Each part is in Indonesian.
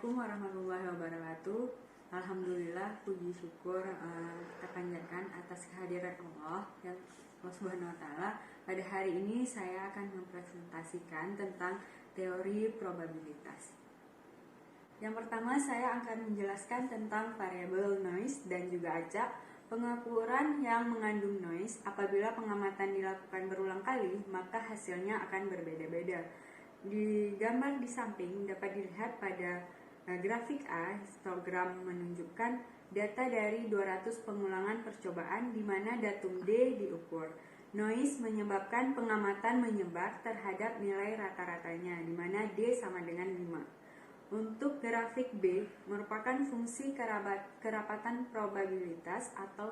Assalamualaikum warahmatullahi wabarakatuh. Alhamdulillah, puji syukur kita panjatkan atas kehadiran Allah yang Allah Subhanahu wa Ta'ala. Pada hari ini saya akan mempresentasikan tentang teori probabilitas. Yang pertama, saya akan menjelaskan tentang variabel noise dan juga acak. Pengukuran yang mengandung noise apabila pengamatan dilakukan berulang kali, maka hasilnya akan berbeda-beda. Di gambar di samping dapat dilihat pada grafik A, histogram menunjukkan data dari 200 pengulangan percobaan di mana datum D diukur. Noise menyebabkan pengamatan menyebar terhadap nilai rata-ratanya, di mana D sama dengan 5. Untuk grafik B merupakan fungsi kerapatan probabilitas atau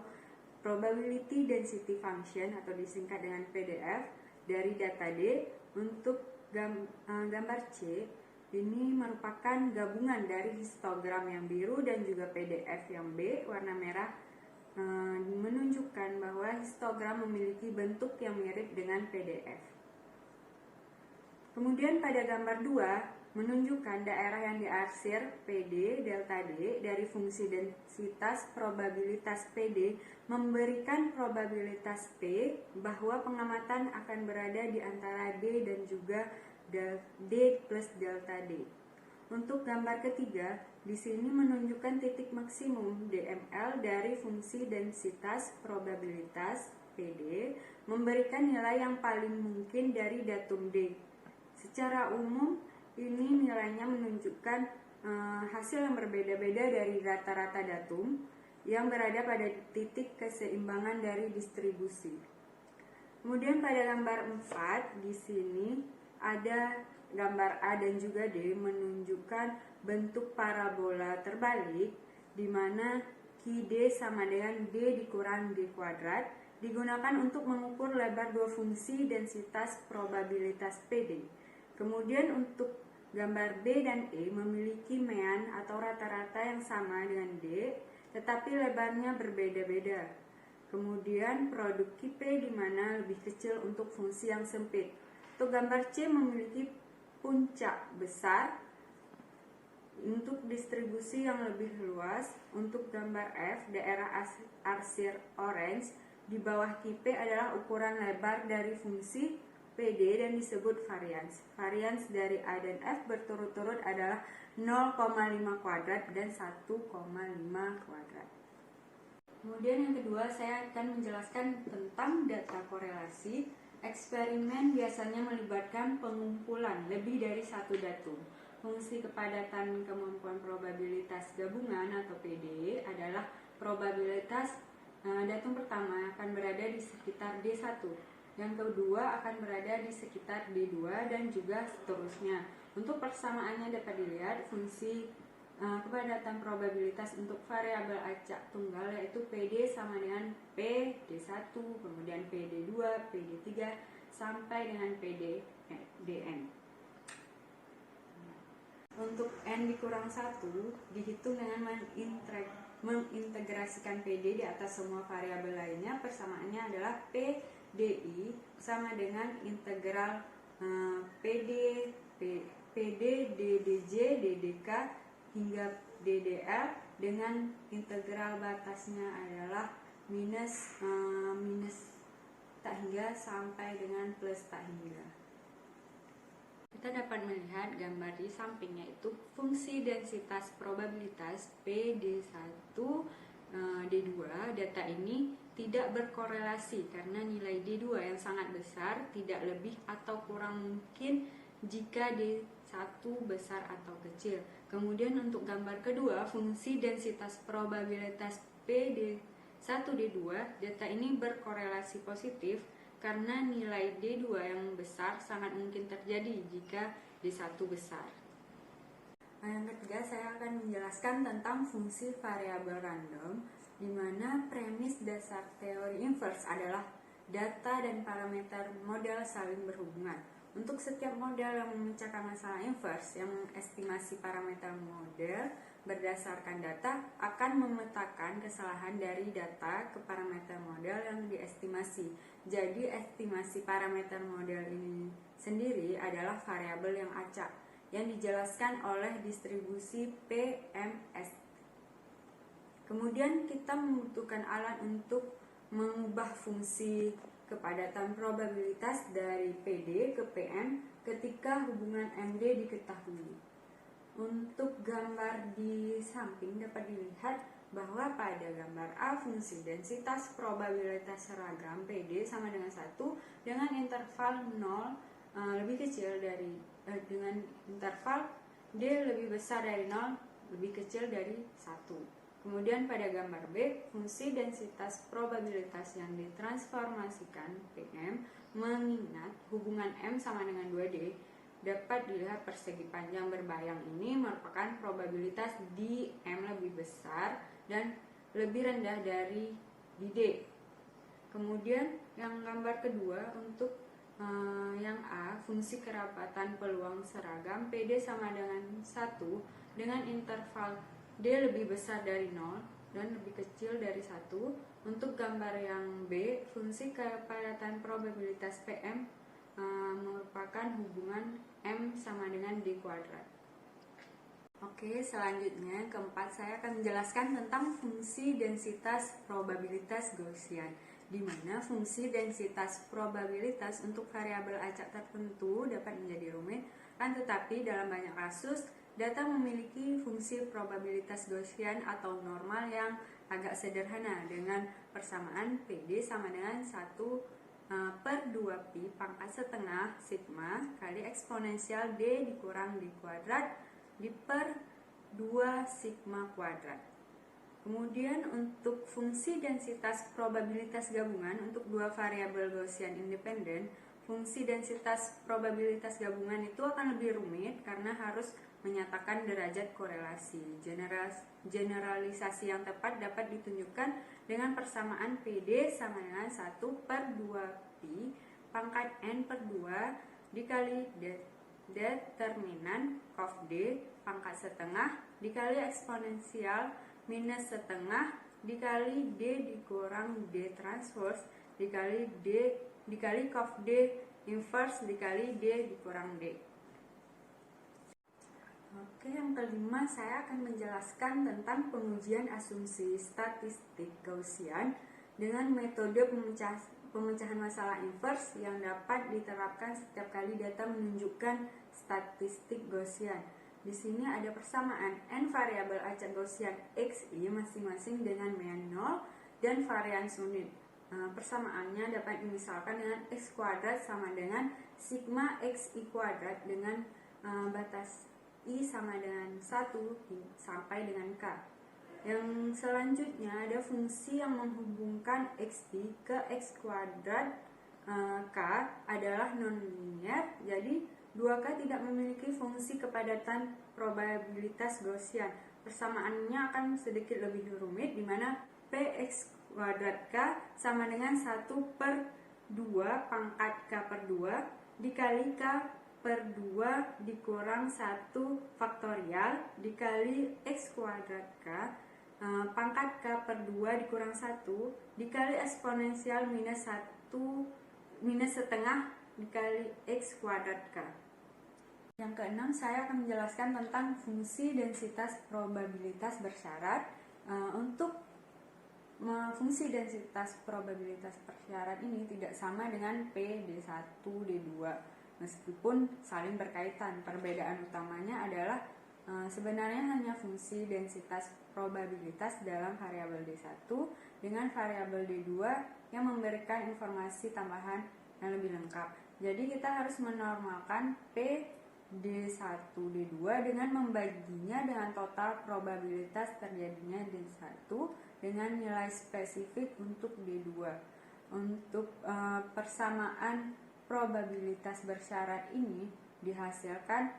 probability density function atau disingkat dengan PDF dari data D. Untuk gambar C ini merupakan gabungan dari histogram yang biru dan juga PDF yang B warna merah, menunjukkan bahwa histogram memiliki bentuk yang mirip dengan PDF. Kemudian pada gambar 2 menunjukkan daerah yang diarsir PD delta D dari fungsi densitas probabilitas PD memberikan probabilitas P bahwa pengamatan akan berada di antara D dan juga D plus delta D. Untuk gambar ketiga, di sini menunjukkan titik maksimum DML dari fungsi densitas probabilitas PD memberikan nilai yang paling mungkin dari datum D. Secara umum, ini nilainya menunjukkan hasil yang berbeda-beda dari rata-rata datum yang berada pada titik keseimbangan dari distribusi. Kemudian pada gambar 4 di sini ada gambar A dan juga D menunjukkan bentuk parabola terbalik di mana QD sama dengan D dikurang D kuadrat digunakan untuk mengukur lebar dua fungsi densitas probabilitas PD. Kemudian untuk gambar B dan E memiliki mean atau rata-rata yang sama dengan D, tetapi lebarnya berbeda-beda. Kemudian produk QP di mana lebih kecil untuk fungsi yang sempit. Untuk gambar C memiliki puncak besar untuk distribusi yang lebih luas. Untuk gambar F, daerah arsir orange di bawah QP adalah ukuran lebar dari fungsi PD dan disebut varians. Varians dari A dan F berturut-turut adalah 0,5 kuadrat dan 1,5 kuadrat. Kemudian yang kedua, saya akan menjelaskan tentang data korelasi. Eksperimen biasanya melibatkan pengumpulan lebih dari satu datum. Fungsi kepadatan kemampuan probabilitas gabungan atau PD adalah probabilitas datum pertama akan berada di sekitar D1. Yang kedua akan berada di sekitar D2 dan juga seterusnya. Untuk persamaannya dapat dilihat fungsi kepadatan probabilitas untuk variabel acak tunggal yaitu PD sama dengan P D1, kemudian PD2, PD3 sampai dengan PD Dn. Untuk N dikurang 1 dihitung dengan mengintegrasikan PD di atas semua variabel lainnya. Persamaannya adalah P DI sama dengan integral PD DDJ DDK hingga DDL dengan integral batasnya adalah minus tak hingga sampai dengan plus tak hingga. Kita dapat melihat gambar di samping yaitu fungsi densitas probabilitas PD1 D2. Data ini tidak berkorelasi karena nilai D2 yang sangat besar tidak lebih atau kurang mungkin jika D1 besar atau kecil. Kemudian untuk gambar kedua, fungsi densitas probabilitas PD1D2, data ini berkorelasi positif karena nilai D2 yang besar sangat mungkin terjadi jika D1 besar. Yang ketiga, saya akan menjelaskan tentang fungsi variabel random, di mana premis dasar teori inverse adalah data dan parameter model saling berhubungan. Untuk setiap model yang memecahkan masalah inverse yang mengestimasi parameter model berdasarkan data akan memetakan kesalahan dari data ke parameter model yang diestimasi. Jadi estimasi parameter model ini sendiri adalah variabel yang acak. yang dijelaskan oleh distribusi PMS. Kemudian kita membutuhkan alat untuk mengubah fungsi kepadatan probabilitas dari PD ke PM ketika hubungan MD diketahui. Untuk gambar di samping dapat dilihat bahwa pada gambar A fungsi densitas probabilitas seragam PD sama dengan 1 dengan interval 0 lebih kecil dari dengan interval D lebih besar dari 0 lebih kecil dari 1. Kemudian pada gambar B, fungsi densitas probabilitas yang ditransformasikan PM mengingat hubungan M sama dengan 2D, dapat dilihat persegi panjang berbayang ini merupakan probabilitas di M lebih besar dan lebih rendah dari di D. Kemudian yang gambar kedua untuk yang A, fungsi kerapatan peluang seragam PD sama dengan 1 dengan interval D lebih besar dari 0 dan lebih kecil dari 1. Untuk gambar yang B, fungsi kepadatan probabilitas PM merupakan hubungan M sama dengan D kuadrat. Oke, selanjutnya keempat saya akan menjelaskan tentang fungsi densitas probabilitas Gaussian, di mana fungsi densitas probabilitas untuk variabel acak tertentu dapat menjadi rumit, kan tetapi dalam banyak kasus data memiliki fungsi probabilitas Gaussian atau normal yang agak sederhana dengan persamaan PD sama dengan 1/2pi pangkat setengah sigma kali eksponensial D dikurang D kuadrat per 2 sigma kuadrat. Kemudian untuk fungsi densitas probabilitas gabungan untuk dua variabel Gaussian independen, fungsi densitas probabilitas gabungan itu akan lebih rumit karena harus menyatakan derajat korelasi. Generalisasi yang tepat dapat ditunjukkan dengan persamaan PD sama dengan 1/2pi pangkat n per 2 dikali determinan cof D pangkat setengah dikali eksponensial minus setengah dikali D dikurang D transpose dikali cof D inverse dikali D dikurang D. Oke, yang kelima saya akan menjelaskan tentang pengujian asumsi statistik Gaussian dengan metode pemecahan masalah inverse yang dapat diterapkan setiap kali data menunjukkan statistik Gaussian. Di sini ada persamaan n variabel acak Gaussian xi masing-masing dengan mean 0 dan varians unit. Persamaannya dapat dimisalkan dengan x kuadrat sama dengan sigma xi kuadrat dengan batas i sama dengan 1 sampai dengan k. Yang selanjutnya ada fungsi yang menghubungkan xi ke x kuadrat k adalah non-linear, jadi 2k tidak memiliki fungsi kepadatan probabilitas Gaussian. Persamaannya akan sedikit lebih rumit, di mana px kuadrat k sama dengan 1/2 pangkat k per 2 dikali k per 2 dikurang 1 faktorial dikali x kuadrat k pangkat k per 2 dikurang 1 dikali eksponensial minus setengah dikali x kuadrat k. Yang keenam, saya akan menjelaskan tentang fungsi densitas probabilitas bersyarat. Untuk fungsi densitas probabilitas bersyarat ini tidak sama dengan P, D1, D2 meskipun saling berkaitan. Perbedaan utamanya adalah sebenarnya hanya fungsi densitas probabilitas dalam variabel D1 dengan variabel D2 yang memberikan informasi tambahan yang lebih lengkap. Jadi kita harus menormalkan P D1 D2 dengan membaginya dengan total probabilitas terjadinya D1 dengan nilai spesifik untuk D2. Untuk persamaan probabilitas bersyarat ini dihasilkan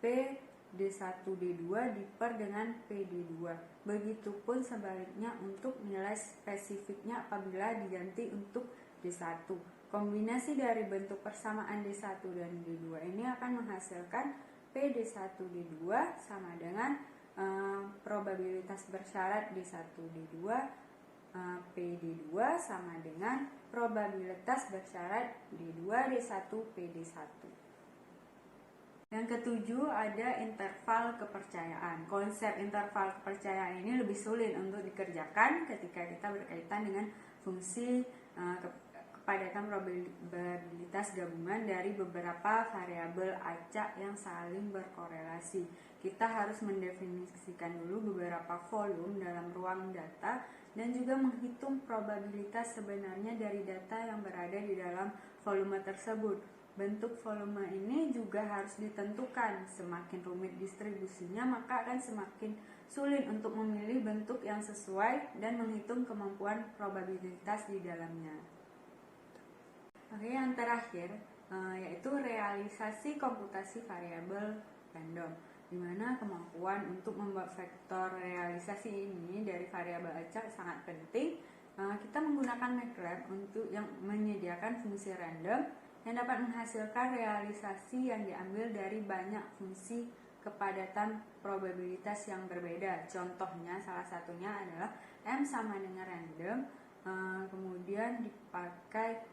P D1 D2 diper dengan P D2. Begitupun sebaliknya untuk nilai spesifiknya apabila diganti untuk D1. Kombinasi dari bentuk persamaan D1 dan D2 ini akan menghasilkan P D1 D2 sama dengan probabilitas bersyarat D1 D2 P D2 sama dengan probabilitas bersyarat D2 D1 P D1. Yang ketujuh ada interval kepercayaan. Konsep interval kepercayaan ini lebih sulit untuk dikerjakan ketika kita berkaitan dengan fungsi kepadatan probabilitas gabungan dari beberapa variabel acak yang saling berkorelasi. Kita harus mendefinisikan dulu beberapa volume dalam ruang data dan juga menghitung probabilitas sebenarnya dari data yang berada di dalam volume tersebut. Bentuk volume ini juga harus ditentukan. Semakin rumit distribusinya, maka akan semakin sulit untuk memilih bentuk yang sesuai dan menghitung kemampuan probabilitas di dalamnya. Oke, yang terakhir yaitu realisasi komputasi variabel random, di mana kemampuan untuk membuat vektor realisasi ini dari variabel acak sangat penting. Kita menggunakan MATLAB untuk yang menyediakan fungsi random yang dapat menghasilkan realisasi yang diambil dari banyak fungsi kepadatan probabilitas yang berbeda. Contohnya, salah satunya adalah M sama dengan random, kemudian dipakai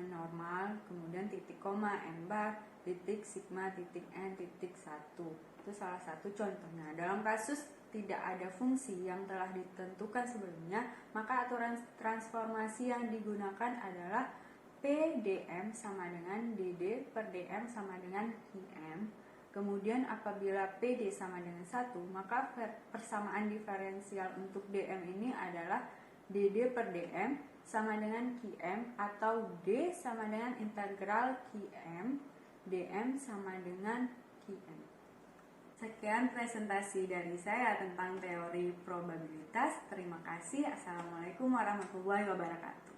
normal, kemudian titik koma, M bar, titik sigma, titik N, titik 1. Itu salah satu contohnya. Dalam kasus tidak ada fungsi yang telah ditentukan sebelumnya, maka aturan transformasi yang digunakan adalah PDM sama dengan DD per DM sama dengan QM. Kemudian apabila PD sama dengan 1, maka persamaan diferensial untuk DM ini adalah DD per DM sama dengan QM, atau D sama dengan integral QM, DM sama dengan QM. Sekian presentasi dari saya tentang teori probabilitas. Terima kasih. Assalamualaikum warahmatullahi wabarakatuh.